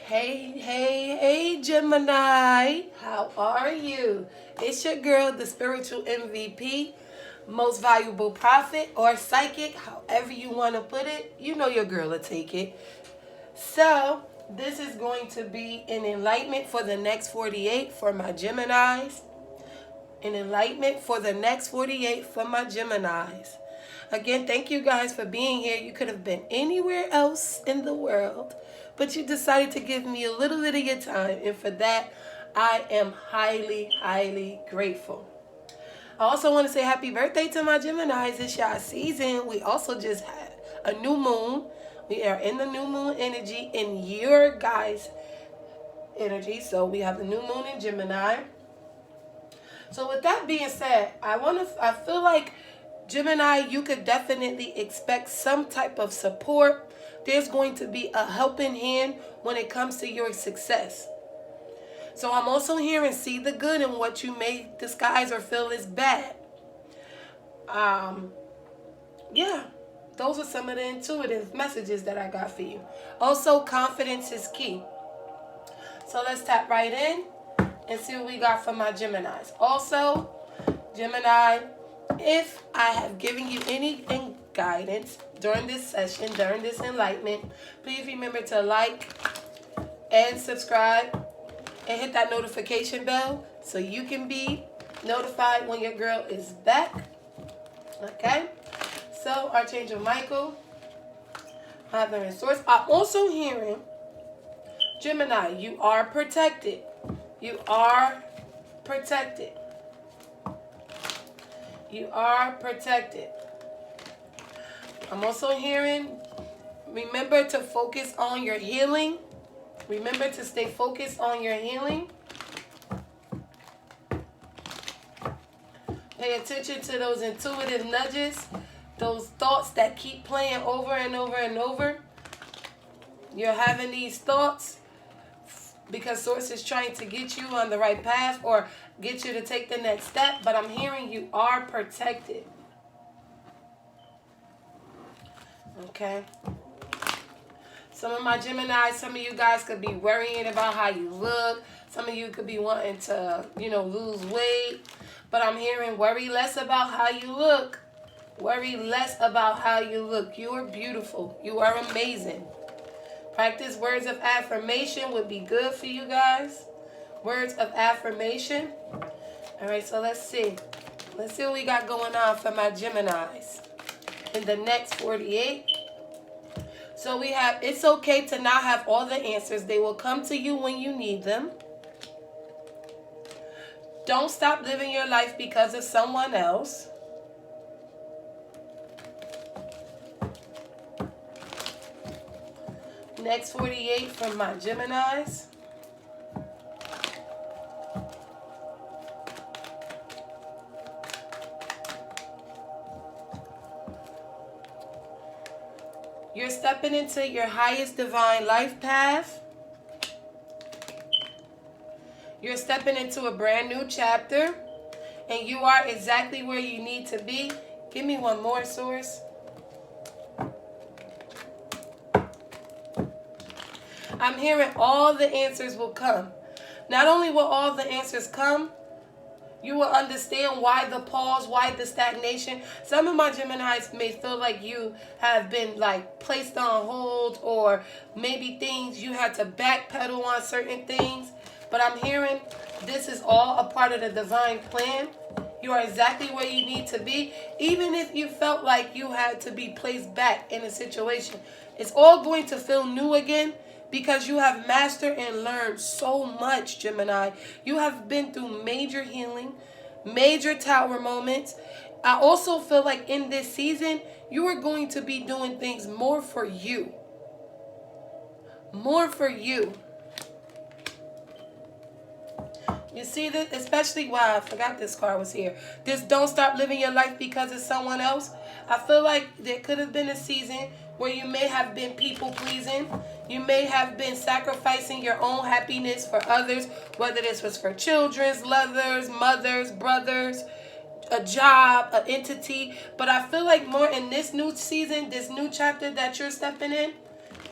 Hey, Gemini. How are you? It's your girl, the spiritual MVP, most valuable prophet or psychic, however you want to put it. You know your girl will take it. So, this is going to be an enlightenment for the next 48 for my Geminis. An enlightenment for the next 48 for my Geminis. Again, thank you guys for being here. You could have been anywhere else in the world, but you decided to give me a little bit of your time, and for that, I am highly, highly grateful. I also want to say happy birthday to my Geminis. It's y'all season. We also just had a new moon. We are in the new moon energy in your guys' energy. So we have the new moon in Gemini. So with that being said, I feel like Gemini, you could definitely expect some type of support. There's going to be a helping hand when it comes to your success. So I'm also hearing see the good in what you may disguise or feel is bad. Yeah, those are some of the intuitive messages that I got for you. Also, confidence is key. So let's tap right in and see what we got for my Geminis. Also, Gemini, if I have given you any guidance during this session, during this enlightenment, please remember to like and subscribe and hit that notification bell so you can be notified when your girl is back. Okay? So, Archangel Michael, Father and Source. I'm also hearing, Gemini, you are protected. You are protected. You are protected. I'm also hearing, remember to focus on your healing. Remember to stay focused on your healing. Pay attention to those intuitive nudges, those thoughts that keep playing over and over and over. You're having these thoughts because Source is trying to get you on the right path or get you to take the next step, but I'm hearing you are protected. Okay? Some of my Geminis, some of you guys could be worrying about how you look. Some of you could be wanting to, lose weight. But I'm hearing worry less about how you look. Worry less about how you look. You are beautiful. You are amazing. Practice words of affirmation would be good for you guys. Words of affirmation. All right, so let's see. Let's see what we got going on for my Geminis in the next 48. So we have, it's okay to not have all the answers. They will come to you when you need them. Don't stop living your life because of someone else. Next 48 from my Geminis. You're stepping into your highest divine life path. You're stepping into a brand new chapter. And you are exactly where you need to be. Give me one more, Source. I'm hearing all the answers will come. Not only will all the answers come, you will understand why the pause, why the stagnation. Some of my Geminis may feel like you have been placed on hold, or maybe things you had to backpedal on certain things. But I'm hearing this is all a part of the divine plan. You are exactly where you need to be. Even if you felt like you had to be placed back in a situation, it's all going to feel new again. Because you have mastered and learned so much, Gemini. You have been through major healing, major tower moments. I also feel like in this season, you are going to be doing things more for you. More for you. You see this? Especially, wow, I forgot this card was here. This don't stop living your life because of someone else. I feel like there could have been a season where you may have been people pleasing. You may have been sacrificing your own happiness for others, whether this was for children's, lovers, mothers, brothers, a job, an entity. But I feel like more in this new season, this new chapter that you're stepping in,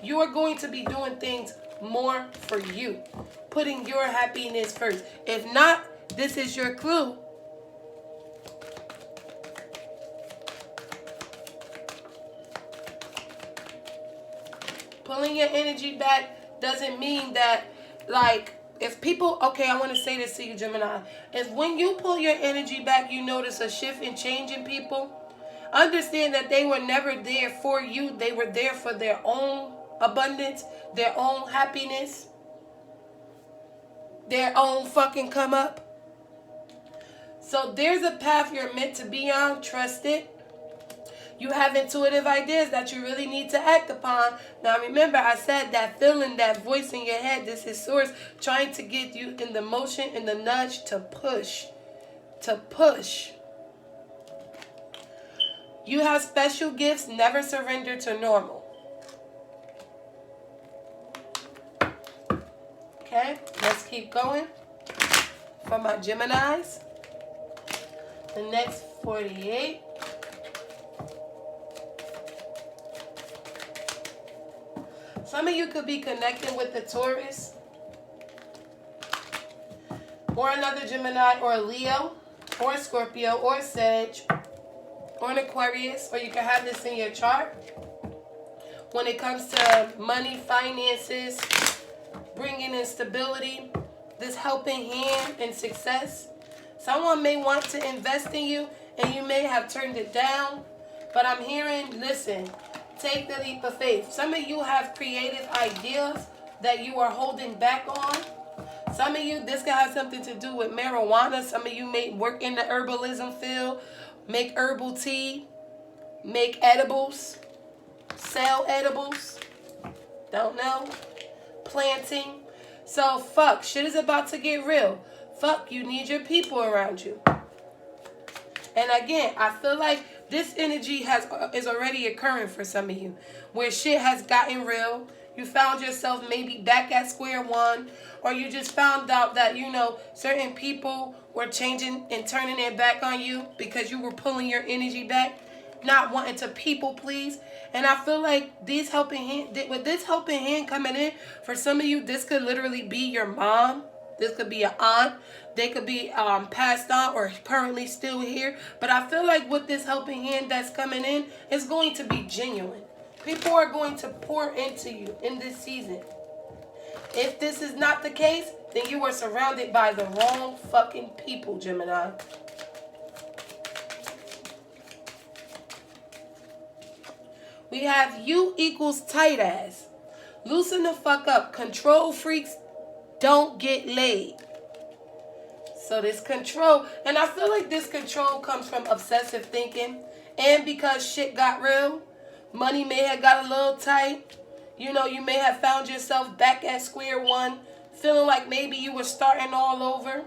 you are going to be doing things more for you. Putting your happiness first. If not, this is your clue. Pulling your energy back doesn't mean that, like, if people, okay, I want to say this to you, Gemini. If when you pull your energy back, you notice a shift and change in people, understand that they were never there for you. They were there for their own abundance, their own happiness, their own fucking come up. So there's a path you're meant to be on. Trust it. You have intuitive ideas that you really need to act upon. Now remember, I said that feeling, that voice in your head, this is source trying to get you in the motion, in the nudge to push. To push. You have special gifts. Never surrender to normal. Okay, let's keep going. For my Geminis, the next 48. Some of you could be connecting with the Taurus, or another Gemini, or a Leo, or a Scorpio, or a Sag, or an Aquarius, or you can have this in your chart. When it comes to money, finances, bringing in stability, this helping hand and success. Someone may want to invest in you, and you may have turned it down, but I'm hearing, listen, take the leap of faith. Some of you have creative ideas that you are holding back on. Some of you, this could have something to do with marijuana. Some of you may work in the herbalism field, make herbal tea, make edibles, sell edibles, don't know, planting. So fuck, shit is about to get real. Fuck, you need your people around you. And again, I feel like this energy is already occurring for some of you, where shit has gotten real. You found yourself maybe back at square one, or you just found out that, you know, certain people were changing and turning their back on you because you were pulling your energy back, not wanting to people please. And I feel like these helping hand, with this helping hand coming in, for some of you, this could literally be your mom. This could be an aunt. They could be passed on or currently still here. But I feel like with this helping hand that's coming in, it's going to be genuine. People are going to pour into you in this season. If this is not the case, then you are surrounded by the wrong fucking people, Gemini. We have you equals tight ass. Loosen the fuck up. Control freaks don't get laid. So this control, and I feel like this control comes from obsessive thinking, and because shit got real, money may have got a little tight. You know, you may have found yourself back at square one, feeling like maybe you were starting all over.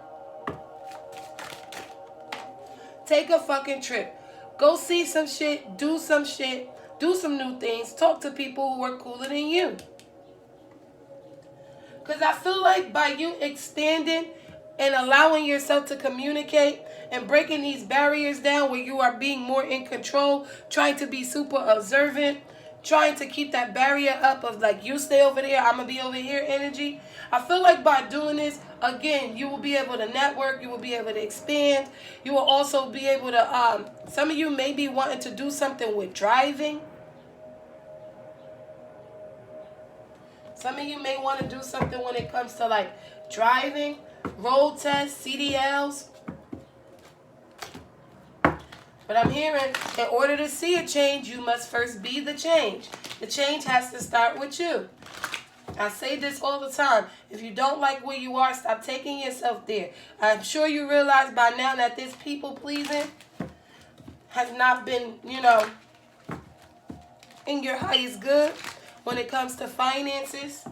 Take a fucking trip. Go see some shit, do some new things, talk to people who are cooler than you. Because I feel like by you expanding and allowing yourself to communicate and breaking these barriers down where you are being more in control, trying to be super observant, trying to keep that barrier up of like, you stay over there, I'm going to be over here energy. I feel like by doing this, again, you will be able to network, you will be able to expand. You will also be able to, some of you may be wanting to do something with driving. Some of you may want to do something when it comes to like driving, road tests, CDLs. But I'm hearing, in order to see a change, you must first be the change. The change has to start with you. I say this all the time. If you don't like where you are, stop taking yourself there. I'm sure you realize by now that this people pleasing has not been, you know, in your highest good. When it comes to finances,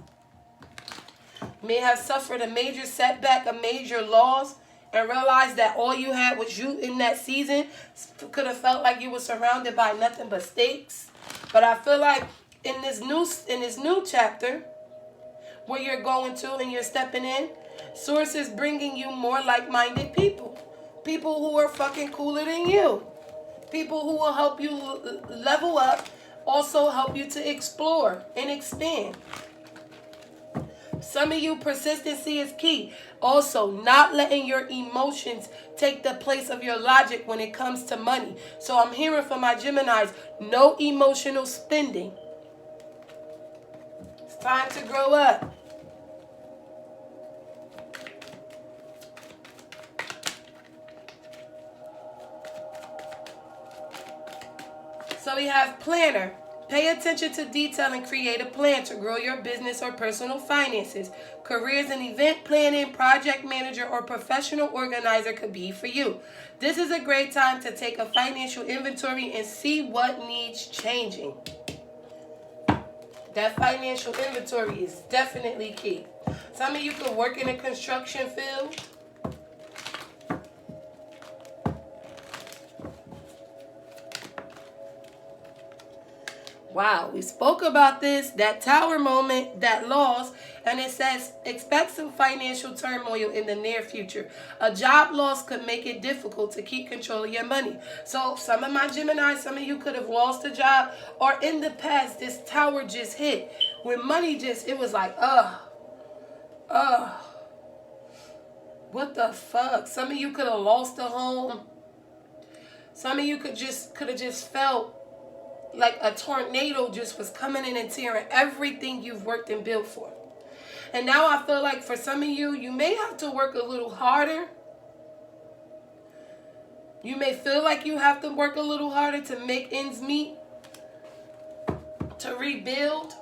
may have suffered a major setback, a major loss, and realized that all you had was you in that season. Could have felt like you were surrounded by nothing but stakes. But I feel like in this new chapter where you're going to and you're stepping in, Source is bringing you more like-minded people. People who are fucking cooler than you. People who will help you level up. Also help you to explore and expand. Some of you, persistency is key. Also, not letting your emotions take the place of your logic when it comes to money. So I'm hearing from my Geminis, no emotional spending. It's time to grow up. So we have planner. Pay attention to detail and create a plan to grow your business or personal finances. Careers and event planning, project manager, or professional organizer could be for you. This is a great time to take a financial inventory and see what needs changing. That financial inventory is definitely key. Some of you could work in a construction field. Wow, we spoke about this, that tower moment, that loss, and it says expect some financial turmoil in the near future. A job loss could make it difficult to keep control of your money. So some of my Gemini, some of you could have lost a job, or in the past, this tower just hit. When money just, it was like, what the fuck? Some of you could have lost a home. Some of you could have just felt like a tornado just was coming in and tearing everything you've worked and built for. And now I feel like for some of you, you may have to work a little harder. You may feel like you have to work a little harder to make ends meet, to rebuild.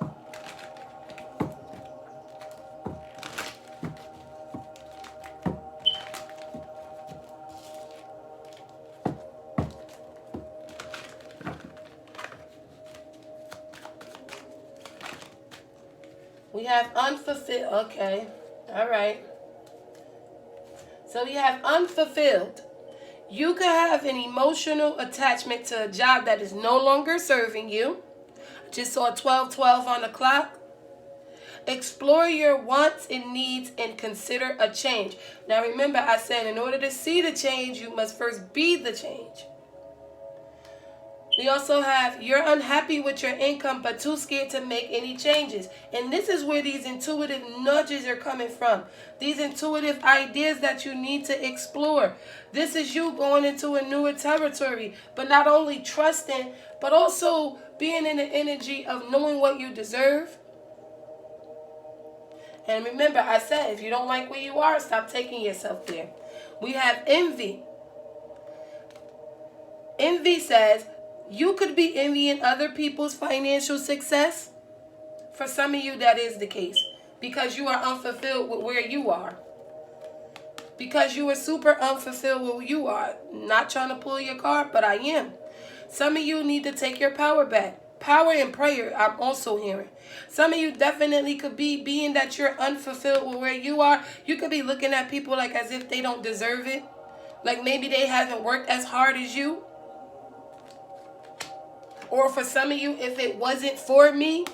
We have unfulfilled. Okay. All right. So we have unfulfilled. You could have an emotional attachment to a job that is no longer serving you. Just saw 12:12 on the clock. Explore your wants and needs and consider a change. Now remember, I said in order to see the change, you must first be the change. We also have you're unhappy with your income but too scared to make any changes. And this is where these intuitive nudges are coming from. These intuitive ideas that you need to explore. This is you going into a newer territory, but not only trusting, but also being in the energy of knowing what you deserve. And remember, I said, if you don't like where you are, stop taking yourself there. We have envy. Envy says, you could be envying other people's financial success. For some of you, that is the case. Because you are unfulfilled with where you are. Because you are super unfulfilled with where you are. Not trying to pull your card, but I am. Some of you need to take your power back. Power and prayer, I'm also hearing. Some of you definitely could be, being that you're unfulfilled with where you are, you could be looking at people like as if they don't deserve it. Like maybe they haven't worked as hard as you. Or for some of you, if it wasn't for me,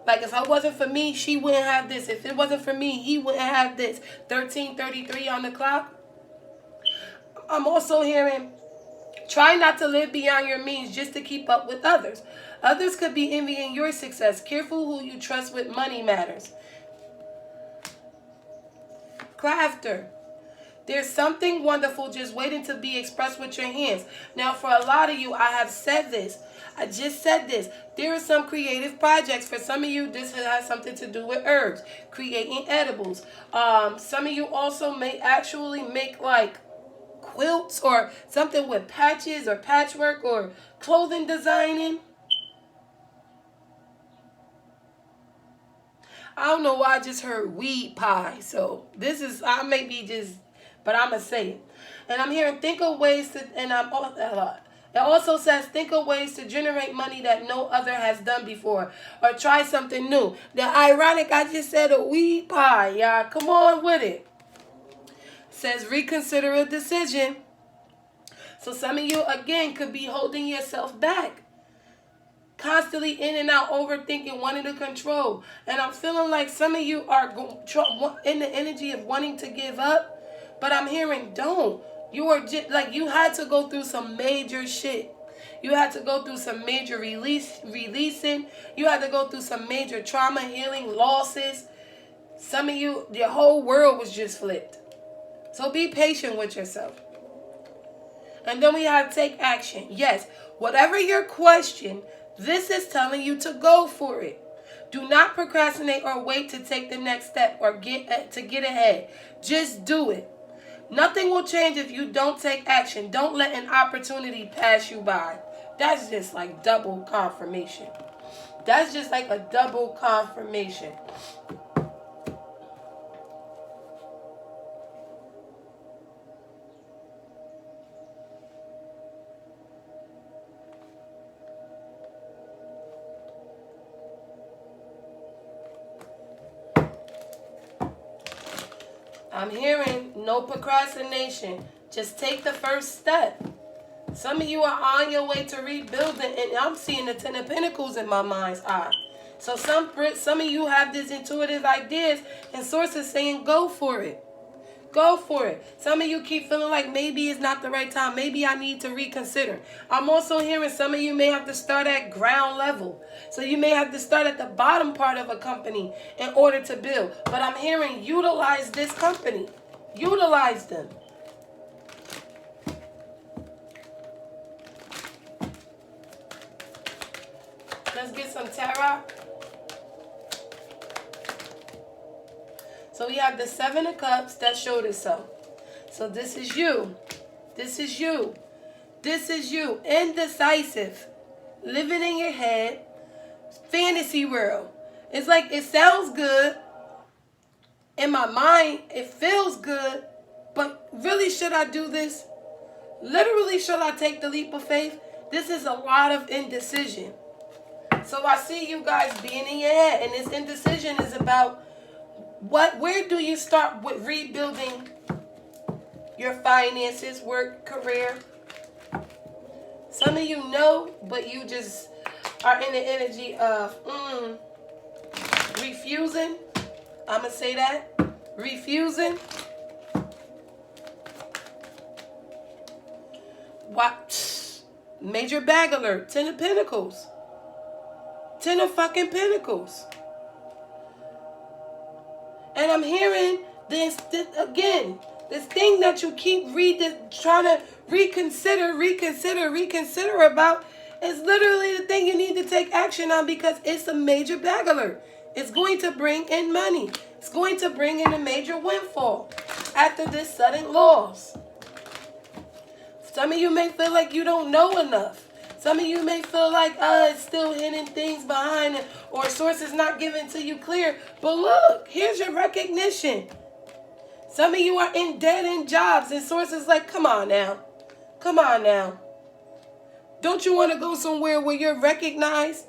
like if it wasn't for me, she wouldn't have this. If it wasn't for me, he wouldn't have this. 13:33 on the clock. I'm also hearing, try not to live beyond your means just to keep up with others. Others could be envying your success. Careful who you trust with money matters. Crafter. There's something wonderful just waiting to be expressed with your hands. Now, for a lot of you, I have said this. I just said this. There are some creative projects. For some of you, this has something to do with herbs, creating edibles. Some of you also may actually make like quilts or something with patches or patchwork or clothing designing. I don't know why I just heard weed pie. So this is, I may be just, but I'm going to say it. And I'm hearing think of ways to, and it also says think of ways to generate money that no other has done before. Or try something new. The ironic, I just said a weed pie, y'all. Come on with it. Says reconsider a decision. So some of you, again, could be holding yourself back. Constantly in and out, overthinking, wanting to control. And I'm feeling like some of you are in the energy of wanting to give up. But I'm hearing don't. You are just like you had to go through some major shit. You had to go through some major releasing. You had to go through some major trauma, healing, losses. Some of you, your whole world was just flipped. So be patient with yourself. And then we have take action. Yes, whatever your question, this is telling you to go for it. Do not procrastinate or wait to take the next step or get ahead. Just do it. Nothing will change if you don't take action. Don't let an opportunity pass you by. That's just like double confirmation. That's just like a double confirmation. I'm hearing no procrastination. Just take the first step. Some of you are on your way to rebuilding, and I'm seeing the Ten of Pentacles in my mind's eye. So some of you have these intuitive ideas, and Source is saying go for it. Go for it. Some of you keep feeling like maybe it's not the right time. Maybe I need to reconsider. I'm also hearing some of you may have to start at ground level. So you may have to start at the bottom part of a company in order to build. But I'm hearing utilize this company. Utilize them. Let's get some tarot. So we have the Seven of Cups that showed itself. So this is you. This is you. This is you. Indecisive. Living in your head. Fantasy world. It's like it sounds good. In my mind, it feels good. But really, should I do this? Literally, should I take the leap of faith? This is a lot of indecision. So I see you guys being in your head. And this indecision is about where do you start with rebuilding your finances, work, career? Some of you know, but you just are in the energy of refusing. I'm going to say that. Refusing. What? Major bag alert. 10 of Pentacles. 10 of fucking Pentacles. And I'm hearing this again. This thing that you keep trying to reconsider about is literally the thing you need to take action on because it's a major bag alert. It's going to bring in money. It's going to bring in a major windfall after this sudden loss. Some of you may feel like you don't know enough. Some of you may feel like, it's still hidden things behind it, or Source is not giving to you clear. But look, here's your recognition. Some of you are in dead-end jobs, and Source is like, come on now. Come on now. Don't you want to go somewhere where you're recognized?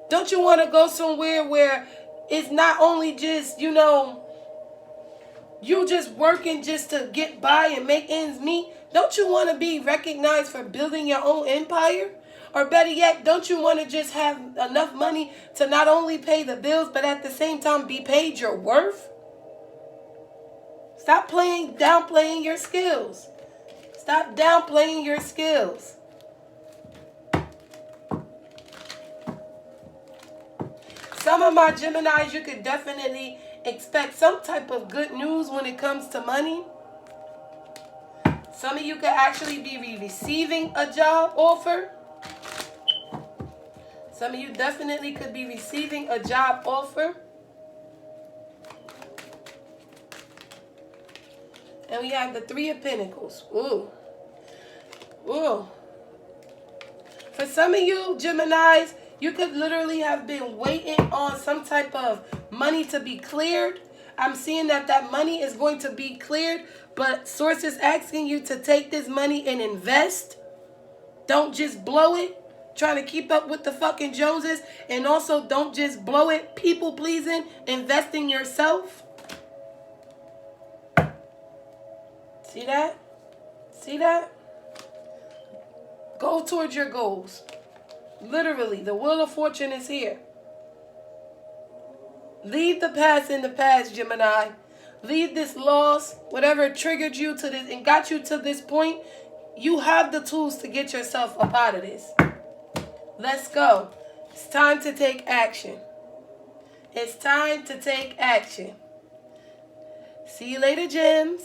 Don't you want to go somewhere where it's not only just, you just working just to get by and make ends meet? Don't you want to be recognized for building your own empire? Or better yet, don't you want to just have enough money to not only pay the bills, but at the same time be paid your worth? Stop downplaying your skills. Stop downplaying your skills. Some of my Geminis, you could definitely expect some type of good news when it comes to money. Some of you could actually be receiving a job offer. Some of you definitely could be receiving a job offer. And we have the Three of Pentacles. Ooh. Ooh. For some of you, Geminis, you could literally have been waiting on some type of money to be cleared. I'm seeing that money is going to be cleared, but Source is asking you to take this money and invest. Don't just blow it trying to keep up with the fucking Joneses, and also don't just blow it people pleasing, invest in yourself. See that? See that? Go towards your goals. Literally, the Wheel of Fortune is here. Leave the past in the past, Gemini. Leave this loss, whatever triggered you to this and got you to this point. You have the tools to get yourself up out of this. Let's go. It's time to take action. It's time to take action. See you later, gems.